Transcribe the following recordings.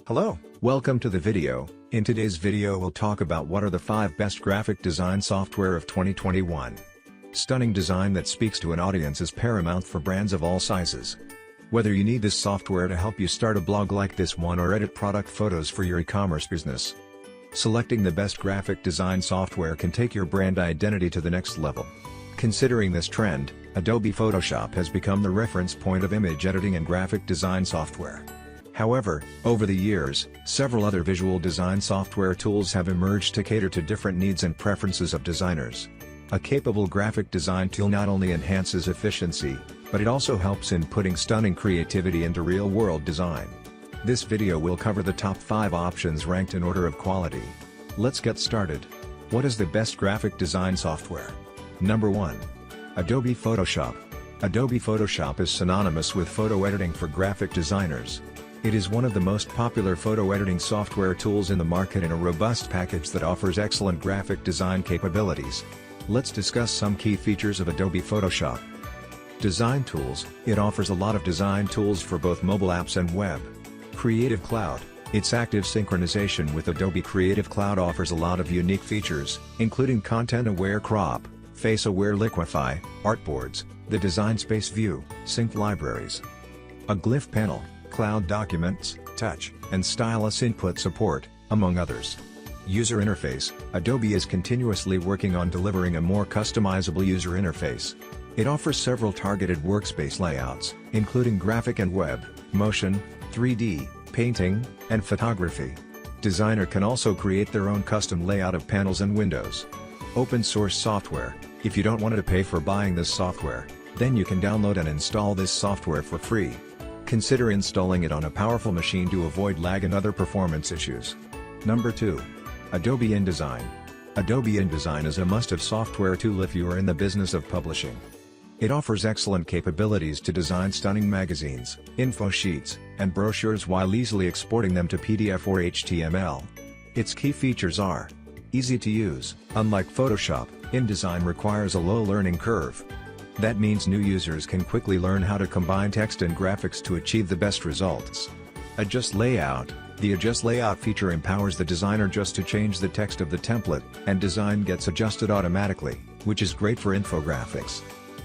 Hello, welcome to the video. In today's video we'll talk about what are the 5 best graphic design software of 2021. Stunning design that speaks to an audience is paramount for brands of all sizes. Whether you need this software to help you start a blog like this one or edit product photos for your e-commerce business, selecting the best graphic design software can take your brand identity to the next level. Considering this trend, Adobe Photoshop has become the reference point of image editing and graphic design software. However, over the years, several other visual design software tools have emerged to cater to different needs and preferences of designers. A capable graphic design tool not only enhances efficiency, but it also helps in putting stunning creativity into real-world design. This video will cover the top 5 options ranked in order of quality. Let's get started. What is the best graphic design software? Number 1. Adobe Photoshop. Adobe Photoshop is synonymous with photo editing for graphic designers. It is one of the most popular photo editing software tools in the market and a robust package that offers excellent graphic design capabilities. Let's discuss some key features of Adobe Photoshop. Design tools. It offers a lot of design tools for both mobile apps and web. Creative Cloud. Its active synchronization with Adobe Creative Cloud offers a lot of unique features, including content-aware crop, face-aware liquify, artboards, the design space view, sync libraries. A glyph panel. Cloud documents, touch, and stylus input support, among others. User interface. Adobe is continuously working on delivering a more customizable user interface. It offers several targeted workspace layouts, including graphic and web, motion, 3D, painting, and photography. Designer can also create their own custom layout of panels and windows. Open source software. If you don't want to pay for buying this software, then you can download and install this software for free. Consider installing it on a powerful machine to avoid lag and other performance issues. Number 2. Adobe InDesign. Adobe InDesign is a must-have software tool if you are in the business of publishing. It offers excellent capabilities to design stunning magazines, info sheets, and brochures while easily exporting them to PDF or HTML. Its key features are easy to use. Unlike Photoshop, InDesign requires a low learning curve. That means new users can quickly learn how to combine text and graphics to achieve the best results. Adjust Layout. The Adjust Layout feature empowers the designer just to change the text of the template, and design gets adjusted automatically, which is great for infographics.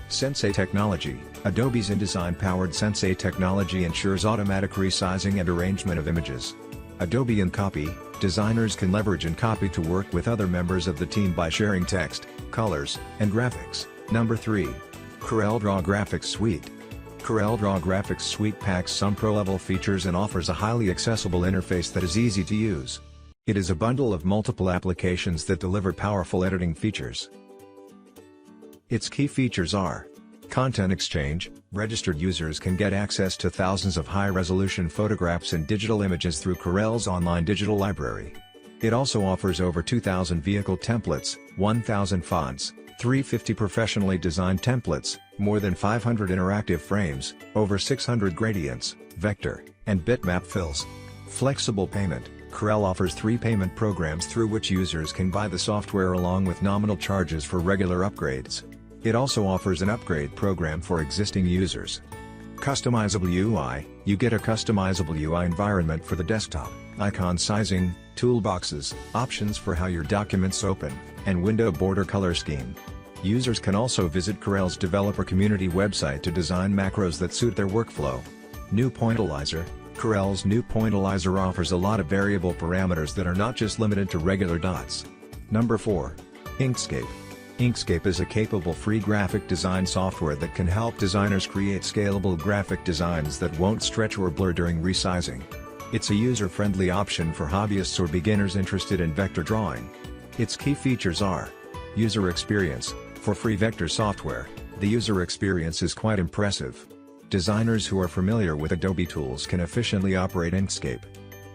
Sensei Technology. Adobe's InDesign-powered Sensei technology ensures automatic resizing and arrangement of images. Adobe InCopy. Designers can leverage InCopy to work with other members of the team by sharing text, colors, and graphics. Number 3. CorelDRAW Graphics Suite. CorelDRAW Graphics Suite packs some pro-level features and offers a highly accessible interface that is easy to use. It is a bundle of multiple applications that deliver powerful editing features. Its key features are Content Exchange. Registered users can get access to thousands of high-resolution photographs and digital images through Corel's online digital library. It also offers over 2,000 vehicle templates, 1,000 fonts, 350 professionally designed templates, more than 500 interactive frames, over 600 gradients, vector, and bitmap fills. Flexible payment. Corel offers 3 payment programs through which users can buy the software along with nominal charges for regular upgrades. It also offers an upgrade program for existing users. Customizable UI. You get a customizable UI environment for the desktop, icon sizing, toolboxes, options for how your documents open, and window border color scheme. Users can also visit Corel's developer community website to design macros that suit their workflow. New Pointillizer. Corel's New Pointillizer offers a lot of variable parameters that are not just limited to regular dots. Number 4. Inkscape. Inkscape is a capable free graphic design software that can help designers create scalable graphic designs that won't stretch or blur during resizing. It's a user-friendly option for hobbyists or beginners interested in vector drawing. Its key features are User Experience. For free vector software, the user experience is quite impressive. Designers who are familiar with Adobe tools can efficiently operate Inkscape.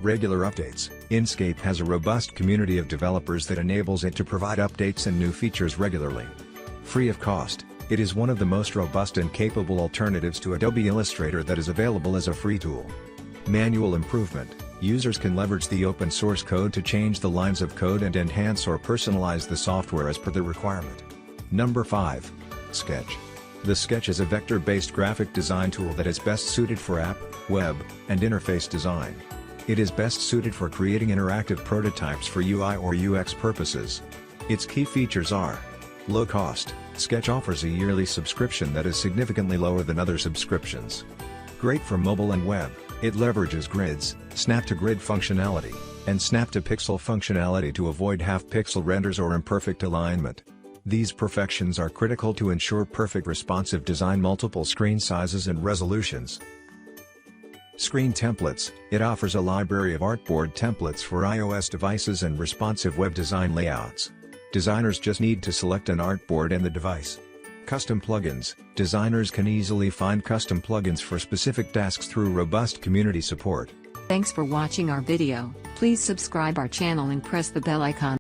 Regular updates. Inkscape has a robust community of developers that enables it to provide updates and new features regularly. Free of cost, it is one of the most robust and capable alternatives to Adobe Illustrator that is available as a free tool. Manual improvement. Users can leverage the open source code to change the lines of code and enhance or personalize the software as per the requirement. Number 5. Sketch. The Sketch is a vector-based graphic design tool that is best suited for app, web, and interface design. It is best suited for creating interactive prototypes for UI or UX purposes. Its key features are: low cost. Sketch offers a yearly subscription that is significantly lower than other subscriptions. Great for mobile and web. It leverages grids, snap-to-grid functionality, and snap-to-pixel functionality to avoid half-pixel renders or imperfect alignment. These perfections are critical to ensure perfect responsive design, multiple screen sizes and resolutions. Screen templates. It offers a library of artboard templates for iOS devices and responsive web design layouts. Designers just need to select an artboard and the device. Custom plugins. Designers can easily find custom plugins for specific tasks through robust community support. Thanks for watching our video. Please subscribe our channel and press the bell icon.